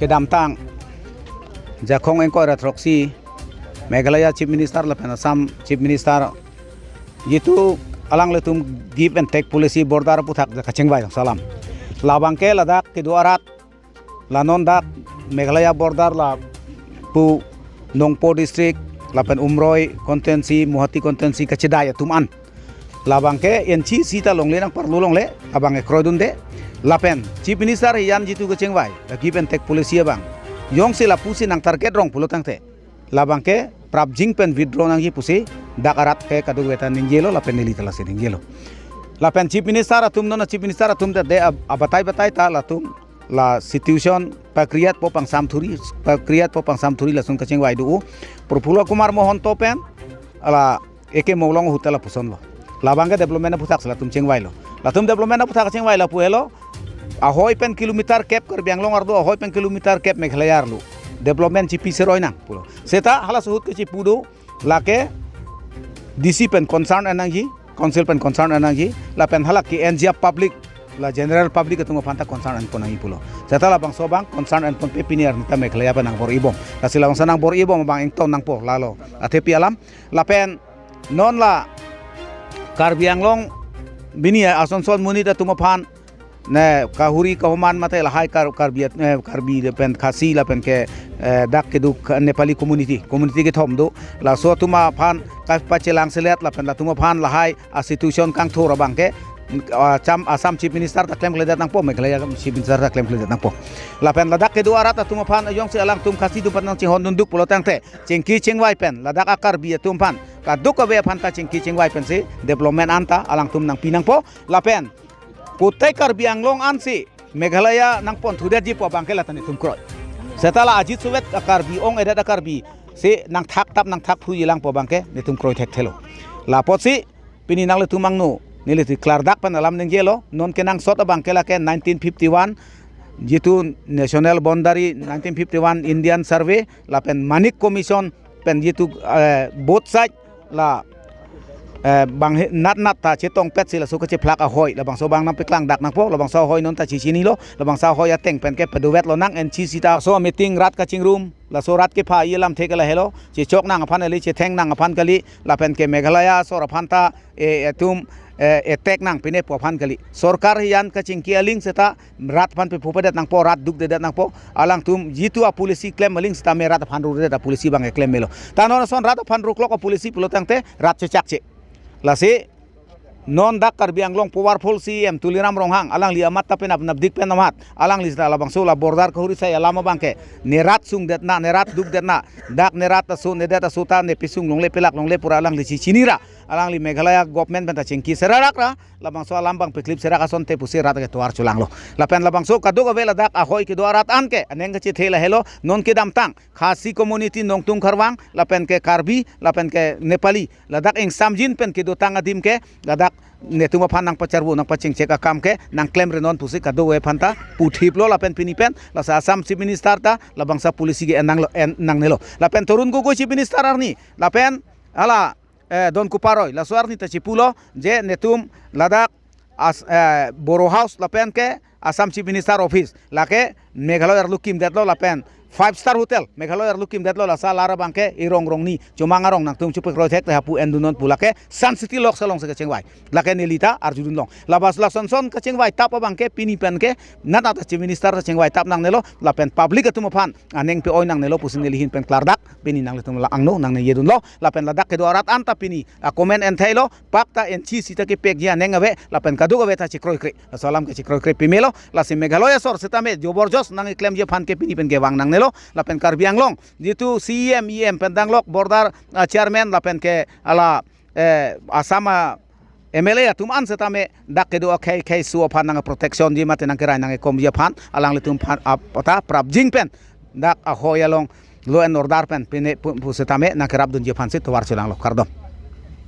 kedam tang jakong engko retroksi Meghalaya Chief Minister lapen Assam Chief Minister yitu alang letum give and take policy border puthak kachengbai salam labang ke Ladakh ke duarat lanon dak Meghalaya border la pu Nongpo district lapen Umroi kontensi Muhati kontensi kachedaya tuman labang ke enci sita longle nang perlu longle abang e kroidun de lapen Chief Minister yan jitu kachengbai give and take policy abang yong sila pusi nang target rong pulotang te labang ke prabjing pen withdraw nang hi pusi dakarat ke kadug wetan ninggelo lapen nili tala se ninggelo lapen Chief Minister atum nona Chief Minister atum de abatai ta latum la situation pakriyat po pang samthuri lasun kacheng wai du Profula Kumar Mohan to pen ala eke molong hutala puson lo labang ke development puthak latum cheng wai lo latum development puthak cheng wai la puelo ahoy pen kilometer cap kar bianglong ardo ahoy pen kilometer cap Meghalaya arlu development cipi seroi nang pulo seta hala suhut ke cipudu lake DC pen concern anangji council pen concern anangji la pen hala ki NGA public la general public ketungo fanta concern an ponangi pulo seta la bang sobang concern an pon pepinier nta Meghalaya pen nang bor ibom la sila bang sanang bor ibom bang engton nang po lalo atepi alam la pen non la Karbianglong binia Asonsol munita tumaphan ne kahuri kahuman mate lahai karbiat karbi pen khasi la pen ke dak ke du Nepali community ke thom do la so tuma phan ka pachelang selet la pen la tuma phan lahai institution kang thora bang ke cham Assam Chief Minister ta claim ledat nang po Meghalaya Chief Minister ta claim ledat nang po la pen la dak ke du arat tuma phan yong se alang tum khasi du pan nang chi hon duk pulo tang te chengki chengwai pen la dak akar bi tum phan ka duk ka ve phan ta chengki chengwai pen se development anta alang tum nang pinang po la pen Putai Karbianglong ansi Meghalaya nang pon thudet ji po bangke latani tumkroi setala ajit suwet karbi ong edat karbi se nang thak tap nang thak phu yilang po bangke ni tumkroi thek thelo la potsi pini nang le tumang no nile ti klardak pan alam nengelo non ke nang sot bangke la ke 1951 jitu national boundary 1951 Indian survey la pen Manik commission pen jitu both side la bang nat ta chetong pet sila suka che plak ahoy labang so bang nang piklang dak nang po labang so hoy non ta chi chini lo labang sa hoy ateng pen ke peduwet lo nang en chi sita so meeting rat ka ching room la so rat ke pha yelam thekala hello chi chok nang aphan ali che theng nang aphan kali la pen ke Meghalaya so aphan ta etum tek nang pine po aphan kali sarkar yan ka ching ki aling seta rat phan pe phupadet nang po rat duk dedat nang po alang tum jitu a policy claim aling seta me rat phan ru de da policy bang e claim melo tanon son rat phan ru klok policy pulotang te rat che chak che lasi non dak Karbianglong powerful CM tuliram ronghang alang li amat tapi nap dik pen amat alang li sala bang sola bordar kahuri saya lama bangke nerat sung det na nerat duk det na dak nerat su ne det suta ne pisung longle pelak longle pura alang li chinira alang li Meghalaya government benta cengki serarak ra labang so alam bang peklip serak ason te pusi rat ke tuar chulang lo lapen labang so kaduk avela dak ahoy ke duarat an ke aneng ke thela helo non ke dam tang khasi community nongtung kharwang lapen ke Karbi lapen ke Nepali ladak eng samjin pen ke do tang adim ke ladak netuma phan nang pacharbu nang paching cheka kam ke nang claim renon pusi kado we phanta puthip lo lapen pinipen la sa Assam Chief Minister ta labang sa policy ge nang nelo lapen torun go Chief Minister arni lapen ala Don Kuparoy la suarni ta chipulo je netum ladak Boro House lapen ke Assam Chief Minister office lake Meghalaya lukim detlo lapen 5-star hotel Meghalaya lukim detlo la sa lara bangke irong rong ni cuma ngarong nang tung chupek rotek te hapu endunon pulake Sun City lok salong se kachengwai lake nelita arjudun long labas la son kachengwai tap bangke pini pen ke nata ta Chief Minister kachengwai tap nang nelo lapen public atu maphan aneng pe oi nang nelo pusin nelihin pen klardak pini nang letum la angno nang ne yedun lo lapen ladak ke doarat anta pini komen en thailo pakta en chi sita ke pek ya neng ave lapen kadu ave ta chikroi kre salam ke chikroi kre pimelo la se Meghalaya sor setame joborjos nang claim je phan ke pini pen ke wang nang nelo lapen Karbianglong jitu CM pendanglok bordar chairman lapen ke ala Asama MLA atum an setame dak ke do kai su phan nang protection ji mate nang kerai nang kom je phan alang letum phan apata prabjing pen dak ahoyalong lo en order pen pine pu setame nang kerap dun je phan se towar chulang lo kardom